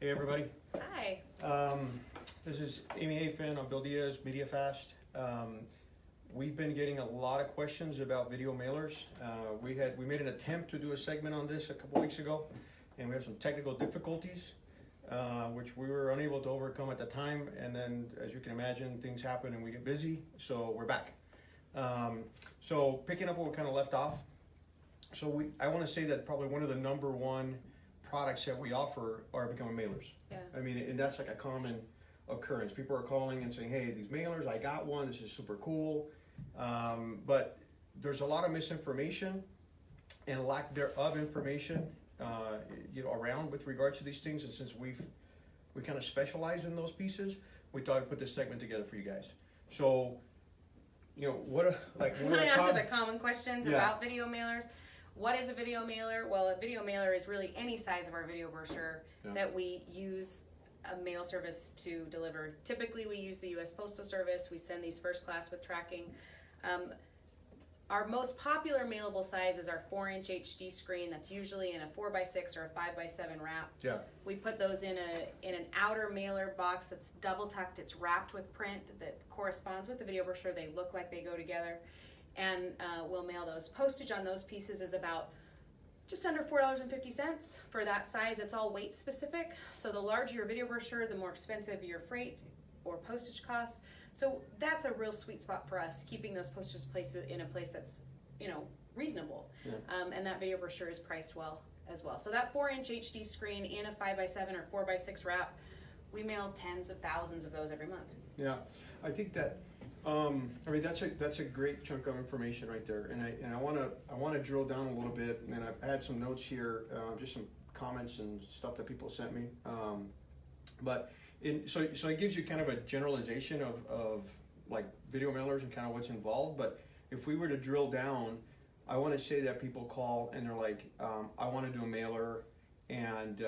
Hey everybody. Hi. This is Amy Afin on Bill Diaz, MediaFast. We've been getting a lot of questions about video mailers. We made an attempt to do a segment on this a couple weeks ago, and we had some technical difficulties, which we were unable to overcome at the time. And then, as you can imagine, things happen and we get busy, so we're back. So picking up where we kind of left off. So I want to say that probably one of the number one products that we offer are becoming mailers. Yeah. I mean, and that's like a common occurrence. People are calling and saying, hey, these mailers, I got one, this is super cool. But there's a lot of misinformation and lack thereof information around with regards to these things. And since we kind of specialize in those pieces, we thought I'd put this segment together for you guys. So, what I'm going to answer the common questions about video mailers. What is a video mailer? Well, a video mailer is really any size of our video brochure that we use a mail service to deliver. Typically, we use the U.S. Postal Service. We send these first class with tracking. Our most popular mailable size is our 4-inch HD screen. That's usually in a 4x6 or a 5x7 wrap. Yeah. We put those in an outer mailer box that's double tucked. It's wrapped with print that corresponds with the video brochure. They look like they go together. And we'll mail those. Postage on those pieces is about just under $4.50 for that size. It's all weight specific. So the larger your video brochure, the more expensive your freight or postage costs. So that's a real sweet spot for us, keeping those postage places in a place that's reasonable. Yeah. And that video brochure is priced well as well. So that 4-inch HD screen in a 5x7 or 4x6 wrap, we mail tens of thousands of those every month. Yeah, I think that that's a great chunk of information right there, and I want to drill down a little bit, and I've had some notes here, just some comments and stuff that people sent me, so it gives you kind of a generalization of like video mailers and kind of what's involved. But if we were to drill down, I want to say that people call and they're like, I want to do a mailer, and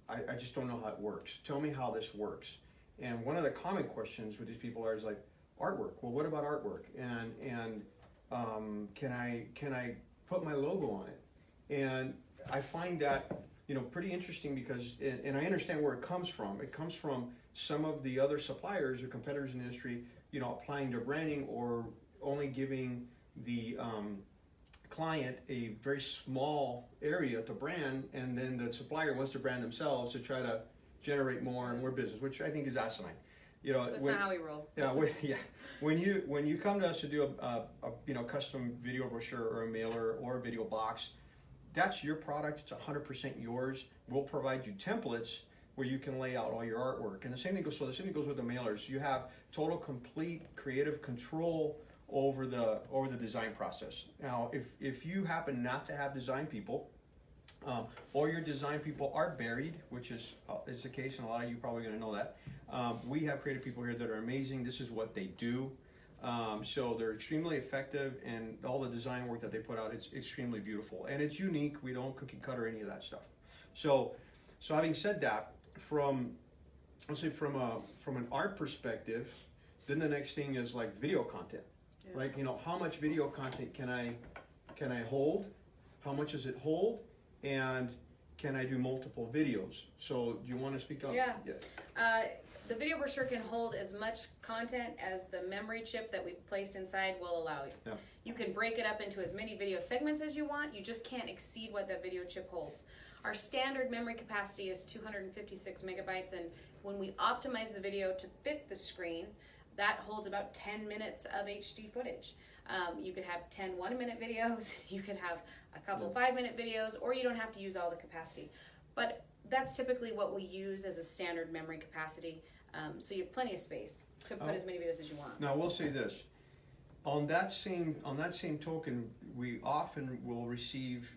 I just don't know how it works. Tell me how this works. And one of the common questions with these people is like, artwork. Well, what about artwork? And can I put my logo on it? And I find that pretty interesting because, and I understand where it comes from. It comes from some of the other suppliers or competitors in the industry, applying their branding or only giving the client a very small area to brand, and then the supplier wants to brand themselves to try to generate more and more business, which I think is asinine. That's not how we roll. Yeah, when you come to us to do a custom video brochure or a mailer or a video box, that's your product. It's 100% yours. We'll provide you templates where you can lay out all your artwork. And the same thing goes with the mailers. You have total, complete creative control over the design process. Now, if you happen not to have design people, or your design people are buried, which is the case, and a lot of you probably going to know that. We have creative people here that are amazing. This is what they do. So they're extremely effective, and all the design work that they put out, it's extremely beautiful. And it's unique. We don't cookie cutter any of that stuff. So having said that, from an art perspective, then the next thing is like video content. Yeah. Right? How much video content can I hold? How much does it hold? And can I do multiple videos? So do you want to speak on? Yeah. The video brochure can hold as much content as the memory chip that we've placed inside will allow you. Yeah. You can break it up into as many video segments as you want. You just can't exceed what the video chip holds. Our standard memory capacity is 256 megabytes, and when we optimize the video to fit the screen, that holds about 10 minutes of HD footage. You could have 10 1-minute videos, you could have a couple 5-minute videos, or you don't have to use all the capacity. But that's typically what we use as a standard memory capacity. So you have plenty of space to put as many videos as you want. Now, we'll say this. On that same token, we often will receive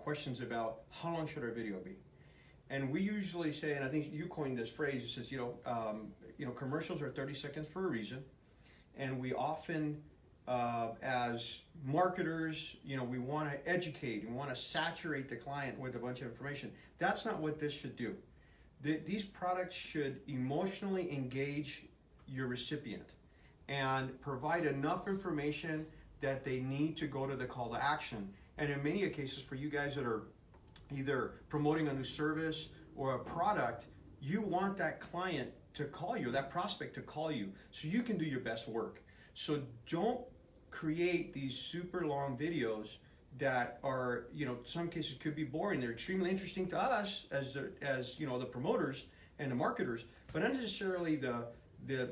questions about how long should our video be? And we usually say, and I think you coined this phrase, it says, commercials are 30 seconds for a reason. And we often, as marketers, we want to educate, we want to saturate the client with a bunch of information. That's not what this should do. These products should emotionally engage your recipient and provide enough information that they need to go to the call to action. And in many cases, for you guys that are either promoting a new service or a product, you want that client to call you, or that prospect to call you, so you can do your best work. So don't create these super long videos that are, some cases could be boring. They're extremely interesting to us as the promoters and the marketers, but not necessarily the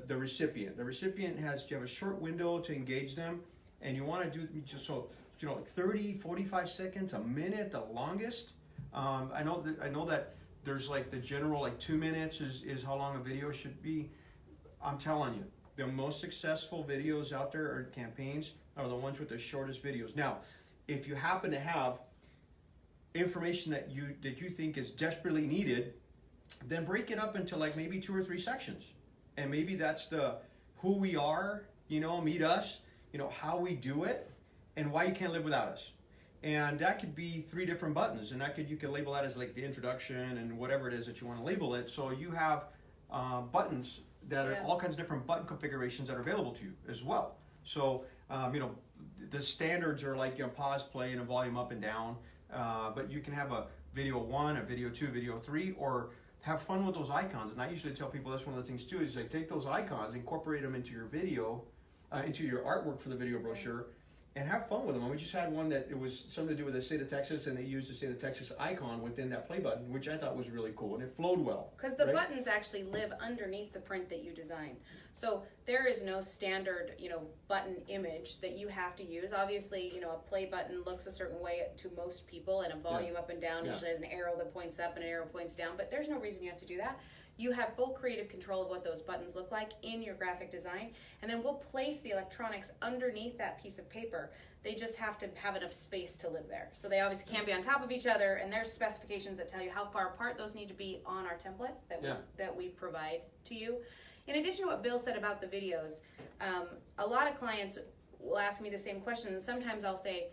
recipient. The recipient you have a short window to engage them, and you want to do just so, like 30, 45 seconds, a minute, the longest. I know that there's like the general, like 2 minutes is how long a video should be. I'm telling you, the most successful videos out there or campaigns are the ones with the shortest videos. Now, if you happen to have information that you think is desperately needed, then break it up into like maybe 2 or 3 sections. And maybe that's who we are, meet us, how we do it, and why you can't live without us. And that could be 3 different buttons, and you could label that as like the introduction and whatever it is that you want to label it. So you have buttons that are all kinds of different button configurations that are available to you as well. So the standards are like pause, play, and a volume up and down. But you can have a video 1, a video 2, video 3, or have fun with those icons. And I usually tell people that's one of the things too, is like take those icons, incorporate them into your video, into your artwork for the video brochure, and have fun with them. And we just had one that it was something to do with the state of Texas, and they used the state of Texas icon within that play button, which I thought was really cool, and it flowed well. Because the buttons actually live underneath the print that you design. So there is no standard, button image that you have to use. Obviously, a play button looks a certain way to most people, and a volume up and down usually has an arrow that points up and an arrow points down, but there's no reason you have to do that. You have full creative control of what those buttons look like in your graphic design, and then we'll place the electronics underneath that piece of paper. They just have to have enough space to live there. So they obviously can't be on top of each other, and there's specifications that tell you how far apart those need to be on our templates that we provide to you. In addition to what Bill said about the videos, a lot of clients will ask me the same question, and sometimes I'll say,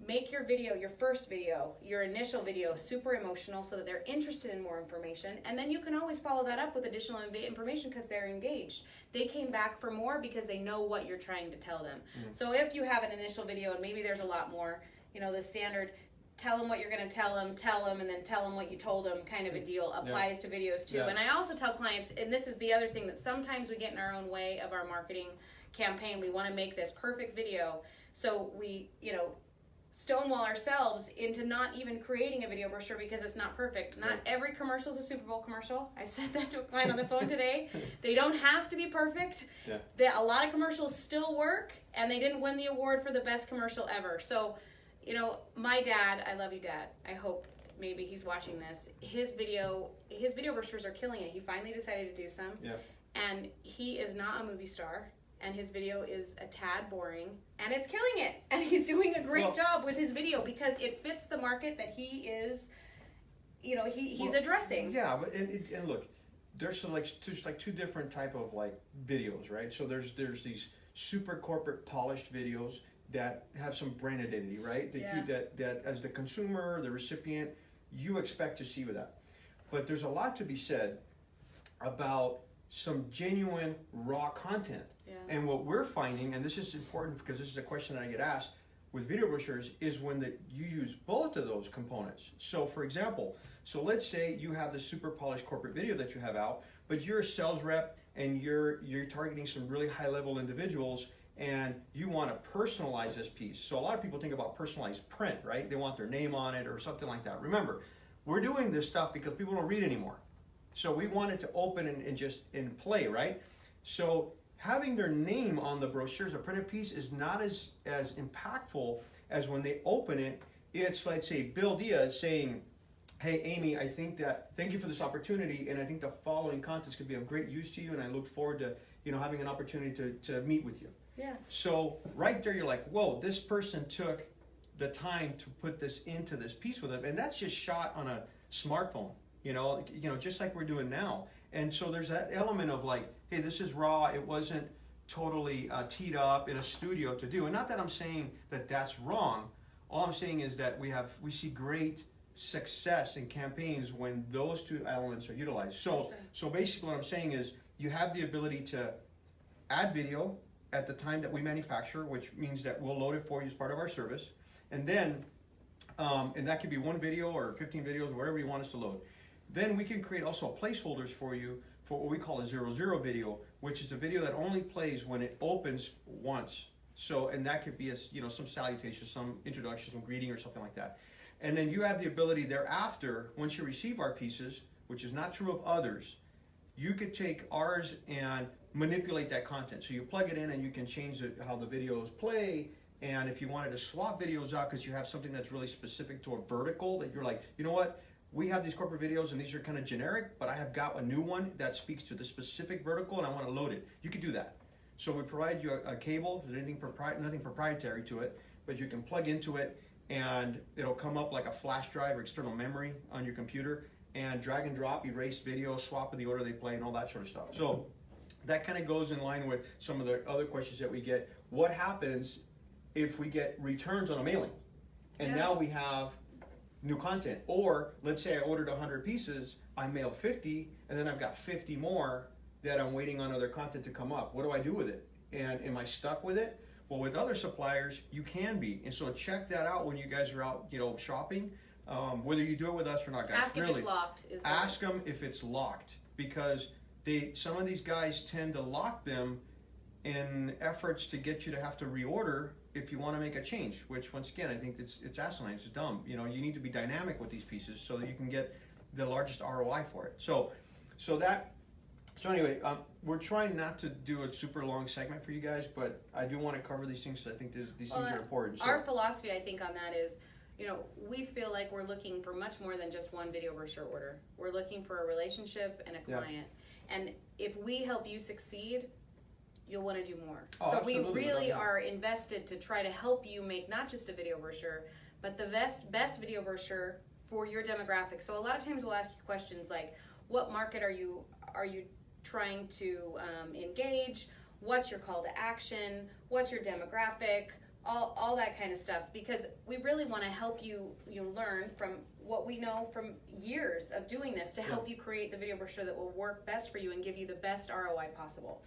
make your video, your first video, your initial video, super emotional so that they're interested in more information, and then you can always follow that up with additional information because they're engaged. They came back for more because they know what you're trying to tell them. So if you have an initial video and maybe there's a lot more, the standard tell them what you're going to tell them, and then tell them what you told them kind of a deal applies to videos too. And I also tell clients, and this is the other thing, that sometimes we get in our own way of our marketing campaign. We want to make this perfect video, so we, stonewall ourselves into not even creating a video brochure because it's not perfect. Not every commercial is a Super Bowl commercial. I said that to a client on the phone today. They don't have to be perfect. A lot of commercials still work, and they didn't win the award for the best commercial ever. So, my dad, I love you, Dad. I hope maybe he's watching this. His video brochures are killing it. He finally decided to do some. And he is not a movie star. And his video is a tad boring, and it's killing it. And he's doing a great job with his video because it fits the market that he is, he's addressing. Yeah, but and look, there's just 2 different type of videos, right? So there's these super corporate polished videos that have some brand identity, right? That as the consumer, the recipient, you expect to see with that. But there's a lot to be said about some genuine raw content. And what we're finding, and this is important because this is a question that I get asked with video brochures, is when you use both of those components. So for example, let's say you have the super polished corporate video that you have out, but you're a sales rep and you're targeting some really high level individuals, and you want to personalize this piece. So a lot of people think about personalized print, right? They want their name on it or something like that. Remember, we're doing this stuff because people don't read anymore. So we want it to open and just in play, right? So having their name on the brochures, a printed piece, is not as impactful as when they open it. It's, let's say, Bill Diaz saying, hey, Amy, thank you for this opportunity, and I think the following contents could be of great use to you, and I look forward to, having an opportunity to meet with you. So right there, you're like, whoa, this person took the time to put this into this piece with them, and that's just shot on a smartphone, just like we're doing now. And so there's that element of hey, this is raw. It wasn't totally teed up in a studio to do. And not that I'm saying that that's wrong. All I'm saying is that we see great success in campaigns when those 2 elements are utilized. So basically what I'm saying is you have the ability to add video at the time that we manufacture, which means that we'll load it for you as part of our service. And then, and that could be 1 video or 15 videos, or whatever you want us to load. Then we can create also placeholders for you for what we call a 00 video, which is a video that only plays when it opens once. So, and that could be as, you know, some salutation, some introduction, some greeting or something like that. And then you have the ability thereafter, once you receive our pieces, which is not true of others, you could take ours and manipulate that content. So you plug it in and you can change how the videos play. And if you wanted to swap videos out because you have something that's really specific to a vertical that you're like, you know what, we have these corporate videos and these are kind of generic, but I have got a new one that speaks to the specific vertical and I want to load it. You could do that. So we provide you a cable, there's nothing proprietary to it, but you can plug into it and it'll come up like a flash drive or external memory on your computer, and drag and drop, erase video, swap in the order they play, and all that sort of stuff. So that kind of goes in line with some of the other questions that we get. What happens if we get returns on a mailing? And now we have new content. Or let's say I ordered 100 pieces, I mailed 50, and then I've got 50 more that I'm waiting on other content to come up. What do I do with it? And am I stuck with it? Well, with other suppliers, you can be. And so check that out when you guys are out, you know, shopping. Whether you do it with us or not, guys. Ask if it's locked. Ask them if it's locked, because some of these guys tend to lock them in efforts to get you to have to reorder if you want to make a change. Which, once again, I think it's asinine. It's dumb. You know, you need to be dynamic with these pieces so that you can get the largest ROI for it. So anyway, we're trying not to do a super long segment for you guys, but I do want to cover these things. So I think these things are important. So, our philosophy, I think, on that is, you know, we feel like we're looking for much more than just one video brochure order. We're looking for a relationship and a client. And if we help you succeed, you'll want to do more. Oh, so absolutely. we really are invested to try to help you make not just a video brochure, but the best video brochure for your demographic. So a lot of times we'll ask you questions like, what market are you trying to engage? What's your call to action? What's your demographic? All that kind of stuff, because we really want to help you learn from what we know from years of doing this to help you create the video brochure that will work best for you and give you the best ROI possible.